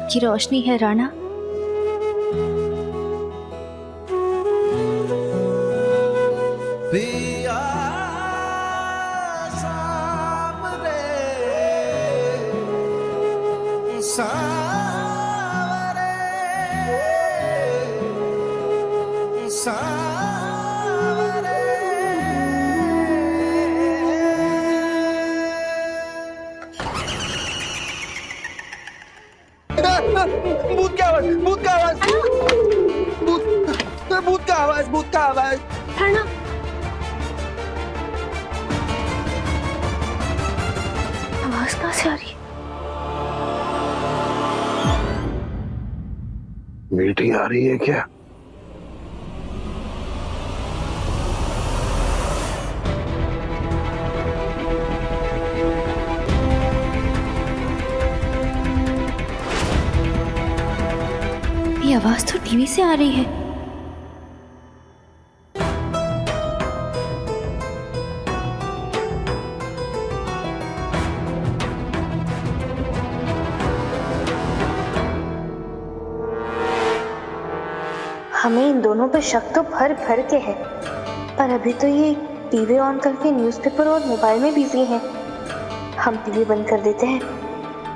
की रोशनी है राणा। भूत का आवाज, भूत का आवाज, भूत का आवाज, भूत का आवाज। राणा, आवाज कहाँ से आ रही है? मीठी आ रही है क्या? ये आवाज तो टीवी से आ रही है। हमें इन दोनों पर शक तो भर भर के है, पर अभी तो ये टीवी ऑन करके न्यूज़पेपर और मोबाइल में बिजी हैं। हम टीवी बंद कर देते हैं,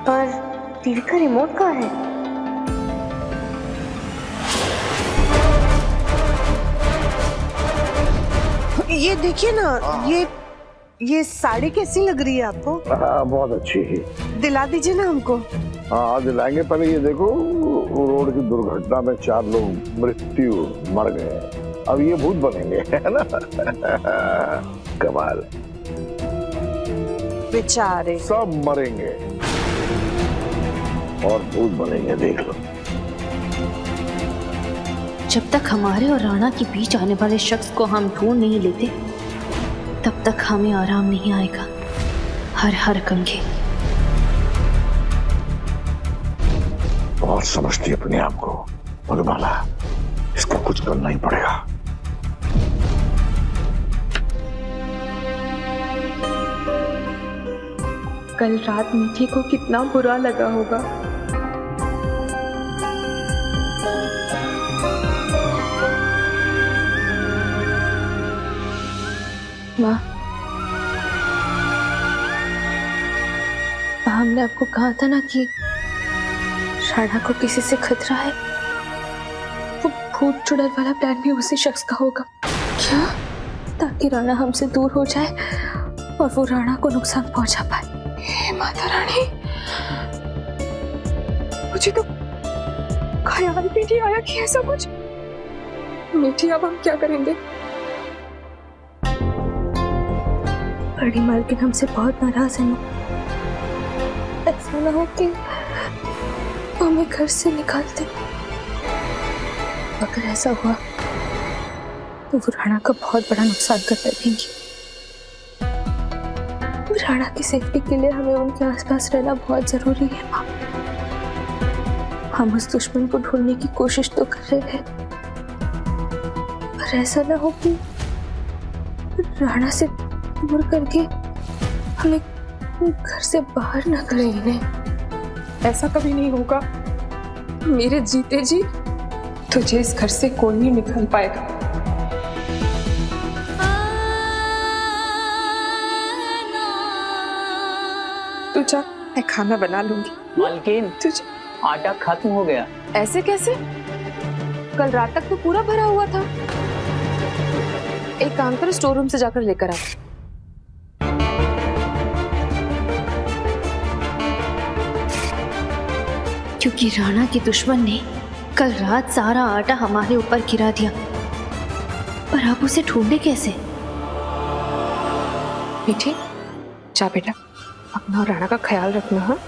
पर टीवी का रिमोट कहाँ है? ये देखिए ना, ये साड़ी कैसी लग रही है आपको? हाँ, बहुत अच्छी है। दिला दीजिए ना हमको। हाँ, दिलाएंगे। पहले ये देखो, रोड की दुर्घटना में 4 लोग मृत्यु मर गए, अब ये भूत बनेंगे, है ना? कमाल। बेचारे सब मरेंगे और भूत बनेंगे, देख लो। जब तक हमारे और राणा के बीच आने वाले शख्स को हम ढूंढ नहीं लेते, तब तक हमें आराम नहीं आएगा। हर हर गंगे। बहुत समझती है अपने आप को मधुबाला, इसका कुछ करना ही पड़ेगा। कल रात मीठी को कितना बुरा लगा होगा। माँ, हमने आपको कहा था ना कि राणा को किसी से खतरा है। वो भूत चुड़ैल वाला प्लान भी उसी शख्स का होगा। क्या? ताकि राणा हमसे दूर हो जाए और वो राणा को नुकसान पहुंचा पाए। हे माता रानी, मुझे तो ख्याल भी नहीं आया कि ऐसा कुछ। मीठी, अब हम क्या करेंगे? बड़ी मालकिन हमसे बहुत नाराज है ना। ऐसा ना हो कि वो हमें घर से निकाल दे। अगर ऐसा हुआ तो वो राणा का बहुत बड़ा नुकसान कर बैठेंगी। राणा की सेफ्टी के लिए हमें उनके आसपास रहना बहुत जरूरी है माँ। हम उस दुश्मन को ढूंढने की कोशिश तो कर रहे हैं, पर ऐसा ना हो कि राणा से दूर करके हमें घर से बाहर न करें इन्हें। ऐसा कभी नहीं होगा। मेरे जीते जी तुझे इस घर से कोई नहीं निकाल पाएगा। तू जा, मैं खाना बना लूंगी। मालकिन, तुझे आटा खत्म हो गया। ऐसे कैसे? कल रात तक तो पूरा भरा हुआ था। एक काम कर, स्टोर रूम से जाकर लेकर आ। क्योंकि राणा के दुश्मन ने कल रात सारा आटा हमारे ऊपर गिरा दिया, पर आप उसे ढूंढे कैसे? मीठी, जा बेटा, अपना और राणा का ख्याल रखना। हाँ,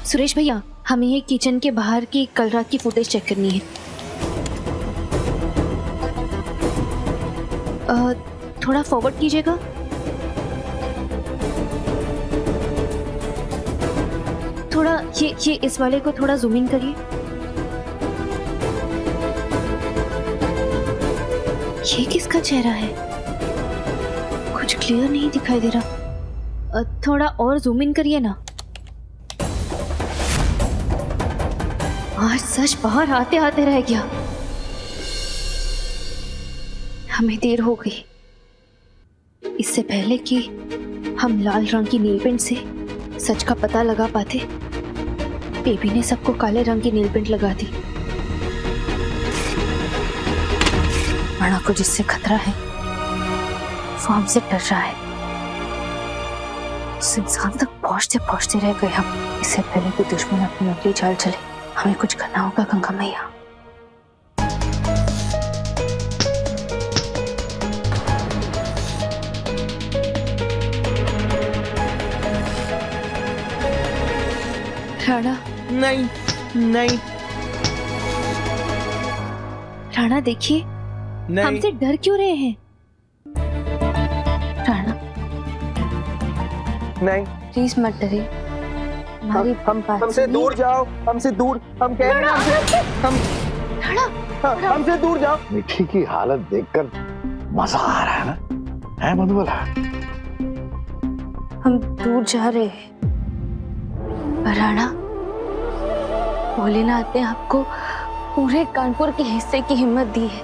सुरेश भैया, हमें ये किचन के बाहर की कल रात की फुटेज चेक करनी है। थोड़ा फॉरवर्ड कीजिएगा। थोड़ा ये इस वाले को थोड़ा जूम इन करिए। ये किसका चेहरा है? कुछ क्लियर नहीं दिखाई दे रहा। थोड़ा और जूम इन करिए ना। आज सच बाहर आते आते रह गया। हमें देर हो गई। इससे पहले कि हम लाल रंग की नील पेंट से सच का पता लगा पाते, बेबी ने सबको काले रंग की नील पेंट लगा दी। राणा को जिससे खतरा है वो हमसे डर रहा है। उस इंसान तक पहुंचते पहुंचते रह गए हम। इससे पहले कि दुश्मन अपनी अगली चाल चले, हमें कुछ करना होगा गंगा मैया। राणा, नहीं नहीं राणा देखिए, नहीं। हमसे डर क्यों रहे हैं? राणा नहीं, प्लीज मत डरिए। हमारी बात हमसे सुनिए। दूर जाओ, हमसे दूर। हम कह रहे हैं हम राणा, हमसे दूर जाओ। मिठी की हालत देखकर मजा आ रहा है ना, है मधुबाला? हम दूर जा रहे हैं, पर राणा, भोलेनाथ ने आपको पूरे कानपुर के हिस्से की हिम्मत दी है।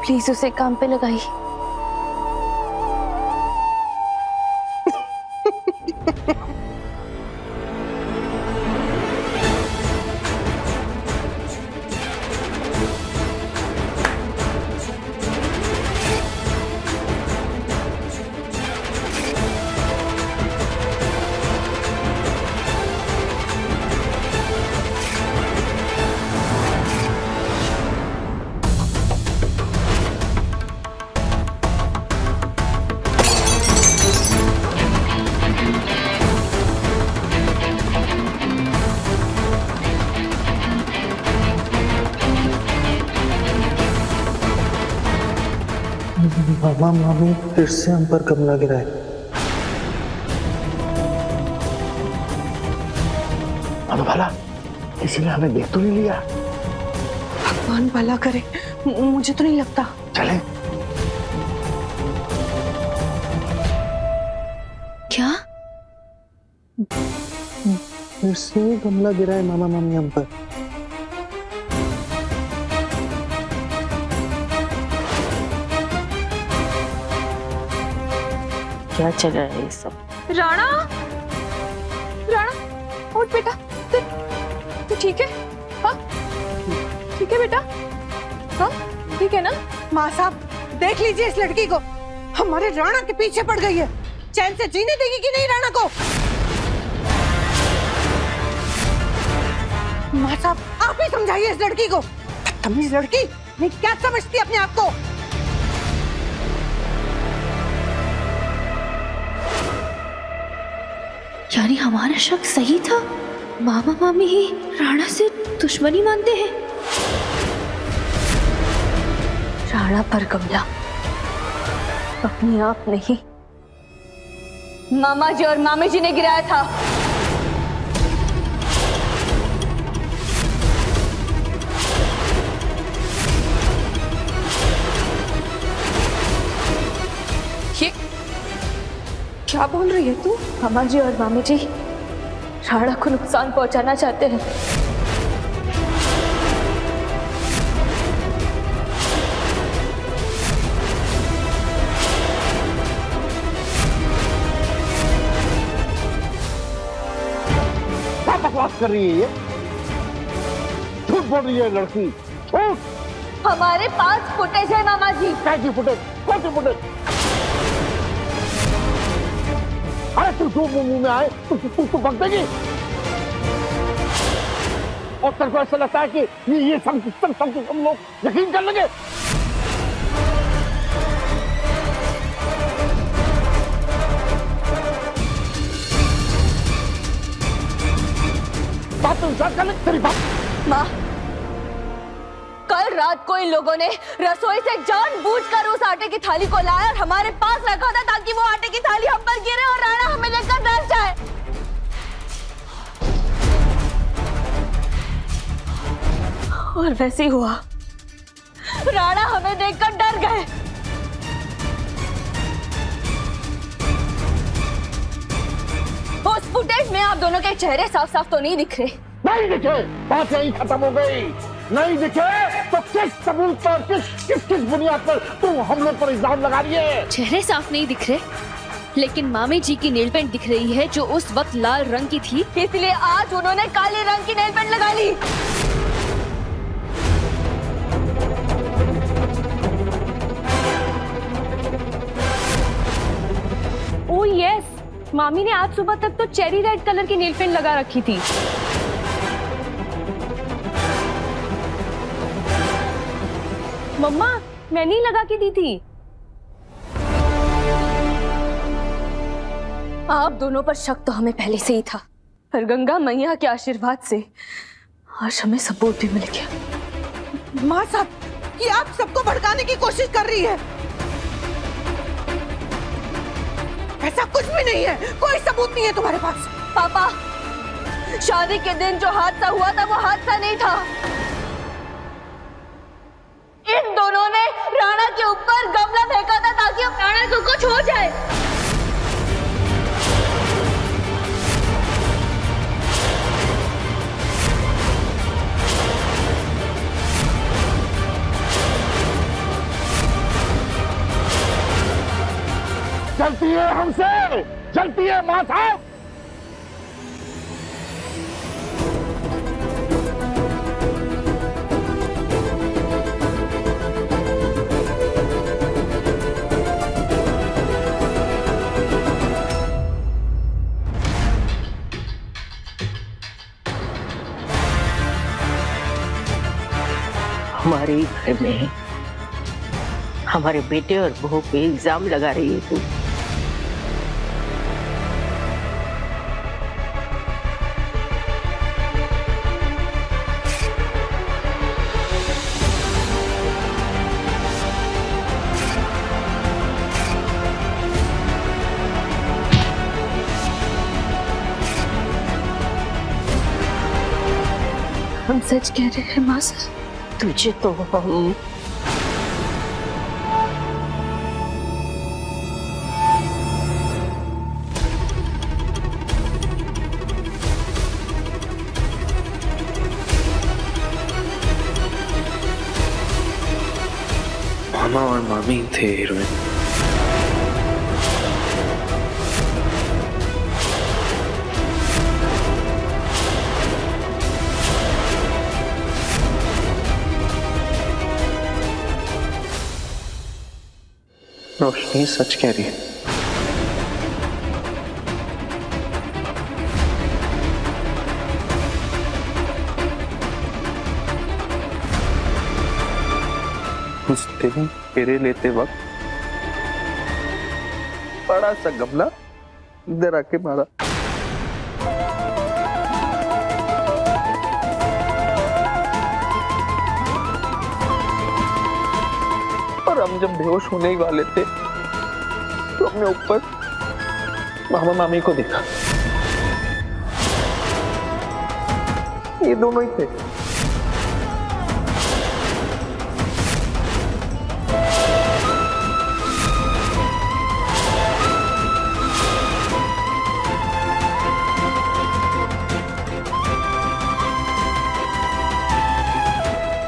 प्लीज उसे काम पे लगाइए। मामा मामी फिर से हम पर कमला गिराए। मधुबाला, किसी ने हमें देख तो नहीं लिया? भगवान भला करे, मुझे तो नहीं लगता। चले। क्या? फिर से कमला गिराए मामा मामी हम पर। क्या चल रहा है ये सब? राणा, राणा, उठ बेटा। तू ठीक है? हाँ, ठीक है बेटा? हाँ, ठीक है ना? माँ साहब, देख लीजिए इस लड़की को, हमारे राणा के पीछे पड़ गई है। चैन से जीने देगी कि नहीं राणा को? माँ साहब, आप ही समझाइए इस लड़की को। तमीज लड़की, नहीं क्या समझती अपने आप को? यानी हमारा शक सही था, मामा मामी ही राणा से दुश्मनी मानते हैं। राणा पर कमला अपने आप नहीं, मामा जी और मामी जी ने गिराया था। ये क्या बोल रही है तू? मामा जी और मामी जी राणा को नुकसान पहुंचाना चाहते हैं। क्या बकवास कर रही है ये? झूठ बोल रही है लड़की, झूठ। हमारे पास फुटेज है मामा जी। कैसी फुटेज? कौन सी फुटेज? अरे तू जो मुंह में आए तू बक देगी। और तेरे को ऐसा लगता है कि ये सब हम लोग यकीन कर लेंगे? बात तो विचार कर ले तेरी बात। माँ, कल रात को इन लोगों ने रसोई से जानबूझकर उस आटे की थाली को लाया और हमारे पास रखा था ताकि वो आटे की थाली हम पर गिरे और राणा हमें देखकर डर जाए। और वैसे ही हुआ, राणा हमें देखकर डर गए। उस फुटेज में आप दोनों के चेहरे साफ साफ तो नहीं दिख रहे। नहीं दिखे, बात यही खत्म हो गई। नहीं दिखे तो किस सबूत पर, किस बुनियाद पर तुम हम लोग पर इल्जाम लगा रही है? चेहरे साफ नहीं दिख रहे, लेकिन मामी जी की नेल पेंट दिख रही है जो उस वक्त लाल रंग की थी, इसलिए आज उन्होंने काले रंग की नेल पेंट लगा ली। ओह यस, मामी ने आज सुबह तक तो चेरी रेड कलर की नेल पेंट लगा रखी थी। मम्मा, मैंने ही लगा के दी थी। आप दोनों पर शक तो हमें पहले से ही था, पर गंगा मैया के आशीर्वाद से आज हमें सबूत भी मिल गया। माँ साहब, ये आप सबको भड़काने की कोशिश कर रही है। ऐसा कुछ भी नहीं है, कोई सबूत नहीं है तुम्हारे पास। पापा, शादी के दिन जो हादसा हुआ था वो हादसा नहीं था। इन दोनों ने राणा के ऊपर गमला फेंका था ताकि अब राणा को कुछ हो जाए। चलती है हमसे, चलती है माँ साहब। हमारे घर में हमारे बेटे और बहू पे इल्जाम लगा रही है तू। हम सच कह रहे हैं माँ सर। तुझे तो हम मामा और मामी थे हीरोइन। रोशनी सच कह रही है। उस दिन फेरे लेते वक्त बड़ा सा गमला इधर आके मारा। और हम जब बेहोश होने ही वाले थे तो हमने ऊपर मामा मामी को देखा, ये दोनों ही थे।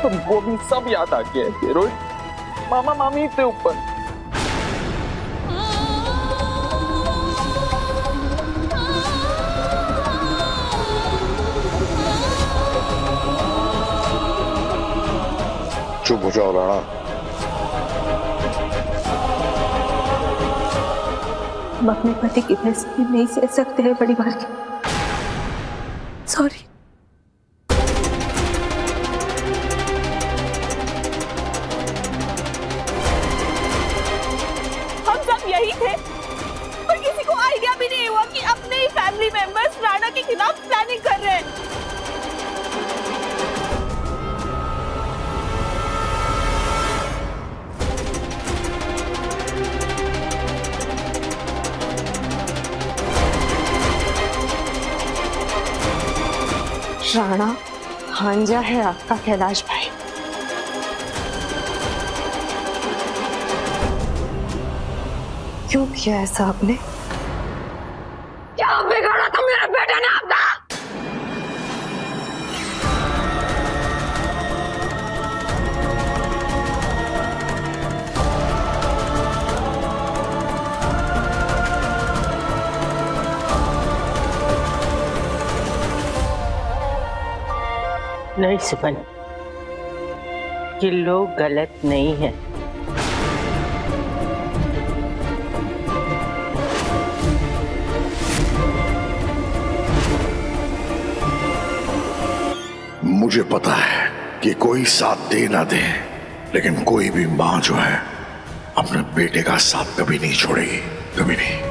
तो वो भी सब याद आ गया है रोहित, मामा मामी थे ऊपर। चुप हो जाओ राणा। हम अपने पति की बेइज्जती नहीं सह सकते हैं परिवार की। सॉरी। हम सब यही थे, पर किसी को आइडिया भी नहीं हुआ कि अपने ही फैमिली मेंबर्स राणा के खिलाफ प्लानिंग कर रहे हैं। राणा भांजा है आपका कैलाश भाई। क्यों किया ऐसा आपने? क्या बिगाड़ा था मेरे बेटे ने आपका? नहीं सुमन, ये लोग गलत नहीं है। मुझे पता है कि कोई साथ दे ना दे, लेकिन कोई भी मां जो है अपने बेटे का साथ कभी नहीं छोड़ेगी, कभी नहीं।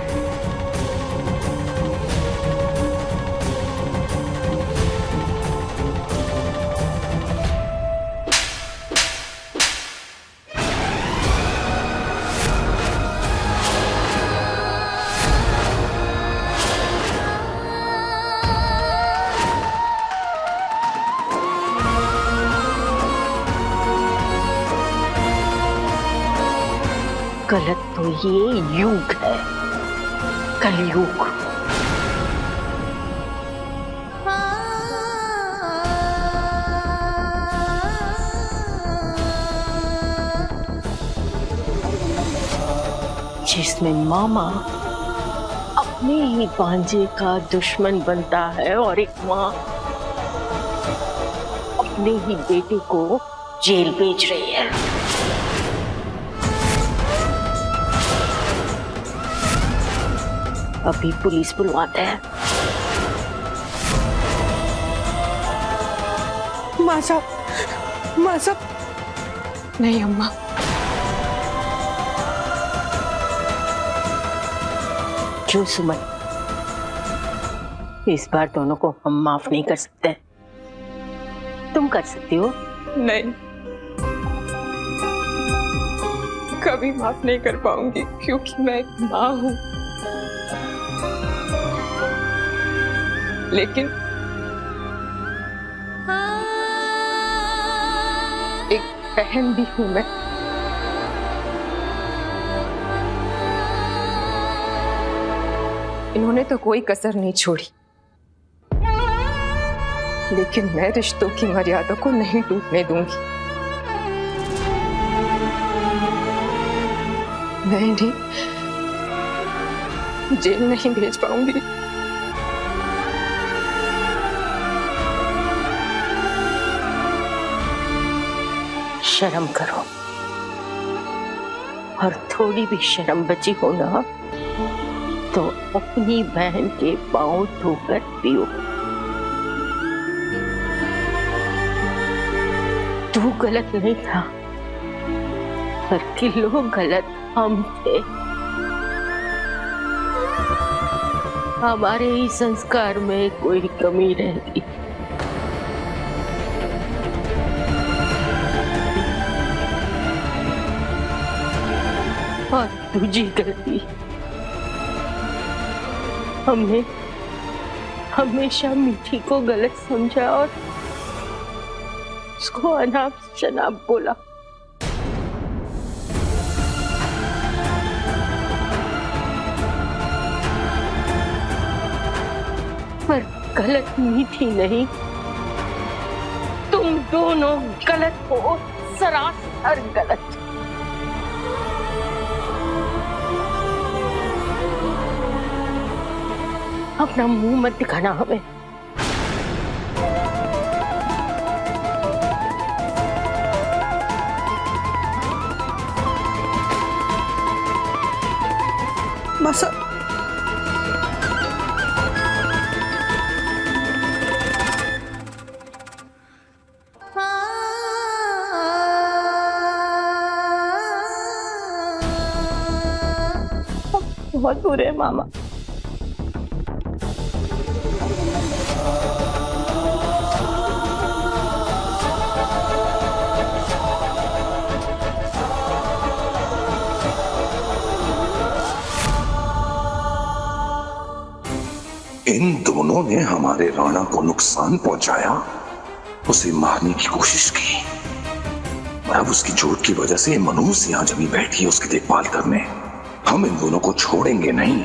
गलत तो ये युग है, कलयुग। जिसमें मामा अपने ही भांजे का दुश्मन बनता है और एक माँ अपने ही बेटे को जेल भेज रही है। अभी पुलिस बुलवाते हैं। माँ साहब नहीं अम्मा, क्यों सुमन? इस बार दोनों को हम माफ नहीं कर सकते। तुम कर सकती हो। नहीं, कभी माफ नहीं कर पाऊंगी, क्योंकि मैं एक माँ हूँ, लेकिन एक बहन भी हूं मैं। इन्होंने तो कोई कसर नहीं छोड़ी, लेकिन मैं रिश्तों की मर्यादा को नहीं टूटने दूंगी। मैं इन्हें जेल नहीं भेज पाऊंगी। शर्म करो, और थोड़ी भी शर्म बची हो ना तो अपनी बहन के पांव धोकर पियो। तू गलत नहीं था, पर लोग गलत हम थे। हमारे ही संस्कार में कोई कमी रह गई। और तुझी गलती, हमने हमेशा मीठी को गलत समझा और उसको अनाप शनाप बोला। पर गलत मीठी नहीं, तुम दोनों गलत हो, सरासर गलत। अपना मुंह मत दिखाना हमें। मासा बहुत बुरे हैं मामा। इन दोनों ने हमारे राणा को नुकसान पहुंचाया, उसे मारने की कोशिश की। अब उसकी चोट की वजह से मनूस यहाँ जमी बैठी है उसकी देखभाल करने। हम इन दोनों को छोड़ेंगे नहीं।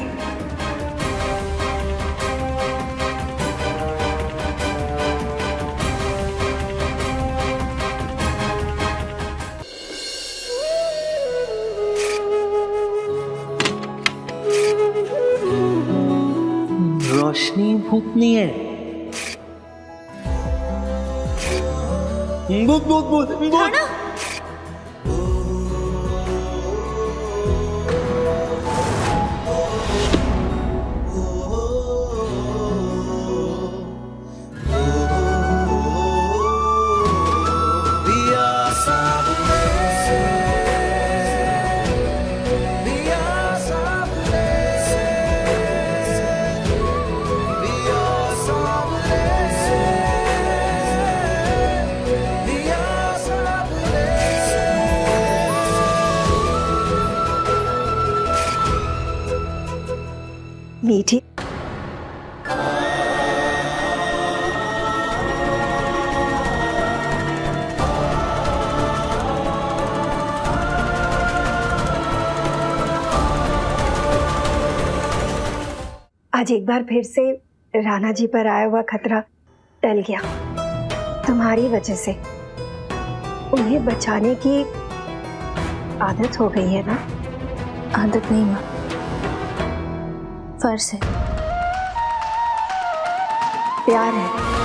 रोशनी भूतनी है। भूत भूत भूत भूत। मीठी आज एक बार फिर से राणा जी पर आया हुआ खतरा टल गया। तुम्हारी वजह से उन्हें बचाने की आदत हो गई है ना? आदत नहीं माँ, फर्ज है। प्यार है।